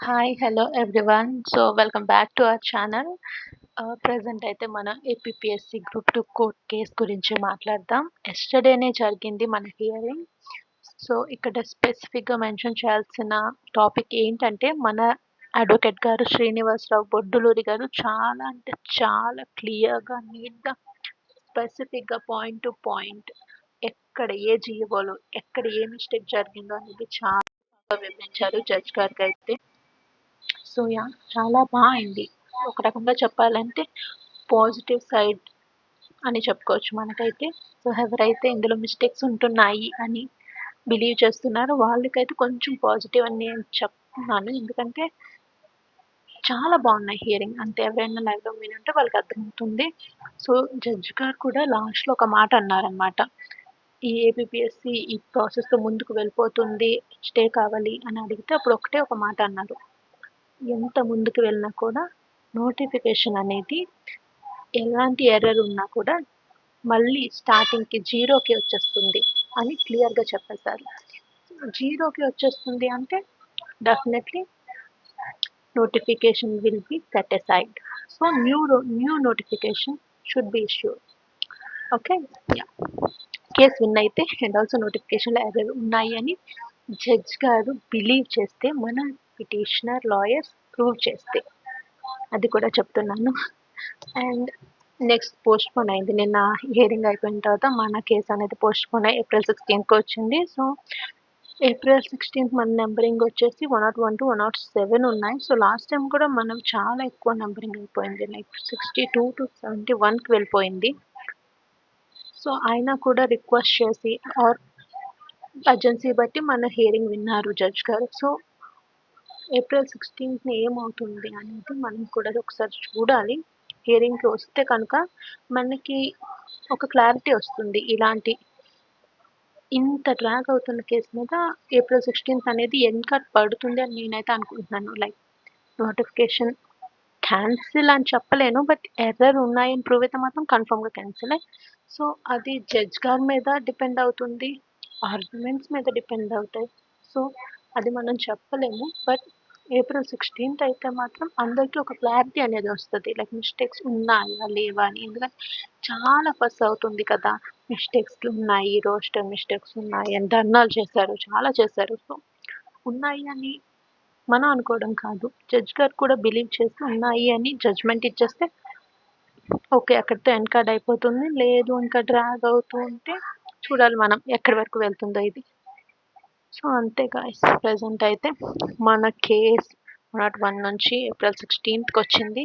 Hi, hello everyone. So, welcome back to our channel. Present అయితే మనం APPSC group 2 court case గురించి మాట్లాడదాం. యెస్టర్‌డేనే జరిగింది మన హియరింగ్. సో, ఇక్కడ స్పెసిఫిక్‌గా మెన్షన్ చేయాల్సిన టాపిక్ ఏంటంటే, మన అడ్వకేట్ గారు శ్రీనివాసరావు బొడ్డులూరి గారు చాలా అంటే చాలా క్లియర్‌గా, నీట్‌గా, స్పెసిఫిక్‌గా పాయింట్ టు పాయింట్ ఎక్కడ ఏ జీవోలో, ఎక్కడ ఏ మిస్టేక్ జరిగిందో అనేది చాలా బాగా వివరించారు జడ్జ్ గారికైతే. So yeah! చాలా అయింది. ఒక రకంగా చెప్పాలంటే పాజిటివ్ సైడ్ అని చెప్పుకోవచ్చు మనకైతే. సో, ఎవరైతే ఇందులో మిస్టేక్స్ ఉంటున్నాయి అని బిలీవ్ చేస్తున్నారో వాళ్ళకైతే కొంచెం పాజిటివ్ అని నేను చెప్తున్నాను. ఎందుకంటే చాలా బాగున్నాయి హియరింగ్. అంతే ఎవరైనా లైవ్‌లో వినుంటే వాళ్ళకి అర్థమవుతుంది. సో, జడ్జ్ గారు కూడా లాస్ట్‌లో ఒక మాట అన్నారనమాట. ఈ ఏపీపీఎస్సీ ఈ ప్రాసెస్‌తో ముందుకు వెళ్ళిపోతుంది. స్టే కావాలి అని అడిగితే అప్పుడు ఒకటే ఒక మాట అన్నారు. ఎంత ముందుకు వెళ్ళినా కూడా నోటిఫికేషన్ అనేది ఎలాంటి ఎర్రర్ ఉన్నా కూడా మళ్ళీ స్టార్టింగ్‌కి జీరోకి వచ్చేస్తుంది అని క్లియర్‌గా చెప్పేశారు. జీరోకి వచ్చేస్తుంది అంటే definitely notification will be set aside. So new notification should be issued. Okay, yeah. Case win అయితే అండ్ ఆల్సో నోటిఫికేషన్లో ఎర్రర్ ఉన్నాయి అని జడ్జ్ గారు బిలీవ్ చేస్తే మన పిటిషనర్ లాయర్స్ ప్రూవ్ చేస్తే అది కూడా చెప్తున్నాను. అండ్ నెక్స్ట్ పోస్ట్ పోన్ అయింది. నిన్న హియరింగ్ అయిపోయిన తర్వాత మన కేసు అనేది పోస్ట్ పోన్ అయ్యి ఏప్రిల్ 16కి వచ్చింది. సో ఏప్రిల్ 16th మన నెంబరింగ్ వచ్చేసి 101 to 107 ఉన్నాయి. సో లాస్ట్ టైం కూడా మనం చాలా ఎక్కువ నెంబరింగ్ అయిపోయింది. లైక్ 62 to 71కి వెళ్ళిపోయింది. సో అయినా కూడా రిక్వెస్ట్ చేసి ఆర్ అర్జెన్సీ బట్టి మన హియరింగ్ విన్నారు జడ్జ్ గారు. సో ఏప్రిల్ 16థ్‌ని ఏమవుతుంది అనేది మనం కూడా ఒకసారి చూడాలి. హియరింగ్‌కి వస్తే కనుక మనకి ఒక క్లారిటీ వస్తుంది. ఇంత డ్రాగ్ అవుతున్న కేసు మీద ఏప్రిల్ 16థ్ అనేది ఎండ్ కార్డ్ పడుతుంది అని నేనైతే అనుకుంటున్నాను. లైక్ నోటిఫికేషన్ క్యాన్సిల్ అని చెప్పలేను. బట్ ఎర్రర్ ఉన్నాయని ప్రూవ్ అయితే మాత్రం కన్ఫర్మ్‌గా క్యాన్సిలే. సో అది జడ్జ్ గారి మీద డిపెండ్ అవుతుంది. ఆర్గ్యుమెంట్స్ మీద డిపెండ్ అవుతాయి. సో అది మనం చెప్పలేము. బట్ ఏప్రిల్ 16థ్ అయితే మాత్రం అందరికీ ఒక క్లారిటీ అనేది వస్తది. లైక్ మిస్టేక్స్ ఉన్నాయా? లేవా? అని. ఎందుకంటే చాలా ఫస్ అవుతుంది కదా! మిస్టేక్స్ ఉన్నాయి, రోస్టర్ మిస్టేక్స్ ఉన్నాయి అని ధర్నాలు చేశారు. చాలా చేశారు. సో ఉన్నాయి అని మనం అనుకోవడం కాదు. జడ్జ్ గారు కూడా బిలీవ్ చేసి ఉన్నాయి అని జడ్జ్‌మెంట్ ఇచ్చేస్తే ఓకే. అక్కడితో ఎండ్ కార్డ్ అయిపోతుంది. లేదు ఇంకా డ్రాగ్ అవుతూ ఉంటే చూడాలి మనం ఎక్కడి వరకు వెళ్తుందో ఇది. సో అంతే గాయ్స్. ప్రెజెంట్ అయితే మన కేస్ 101 నుంచి ఏప్రిల్ 16థ్‌కొచ్చింది.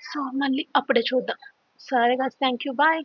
సో మళ్ళీ అప్పుడే చూద్దాం. సరే గాయ్స్. Thank you. బాయ్.